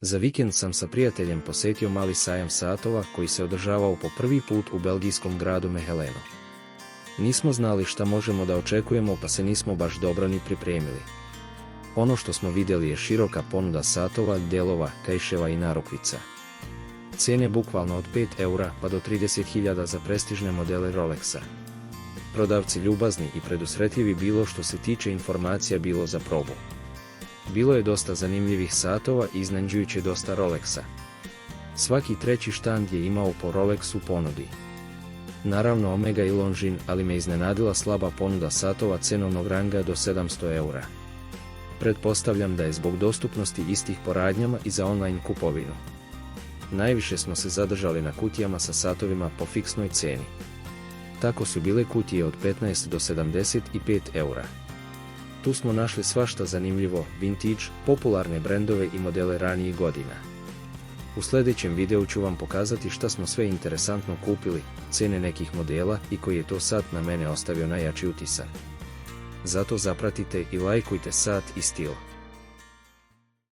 Za vikend sam sa prijateljem posjetio mali sajam satova koji se održavao po prvi put u belgijskom gradu Mechelenu. Nismo znali šta možemo da očekujemo pa se nismo baš dobro ni pripremili. Ono što smo vidjeli je široka ponuda satova, delova, kajševa i narukvica. Cijene bukvalno od 5 eura pa do 30.000 za prestižne modele Rolexa. Prodavci ljubazni i predusretljivi bilo što se tiče informacija bilo za probu. Bilo je dosta zanimljivih satova i iznenađujuće dosta Rolexa. Svaki treći štand je imao po Rolexu ponudi. Naravno Omega i Longines, ali me iznenadila slaba ponuda satova cenovnog ranga do 700 eura. Pretpostavljam da je zbog dostupnosti istih po radnjama i za online kupovinu. Najviše smo se zadržali na kutijama sa satovima po fiksnoj cijeni. Tako su bile kutije od 15 do 75 eura. Tu smo našli svašta zanimljivo, vintage, popularne brendove i modele ranijih godina. U sljedećem videu ću vam pokazati šta smo sve interesantno kupili, cijene nekih modela i koji je to sat na mene ostavio najjači utisak. Zato zapratite i lajkujte Sat i stil.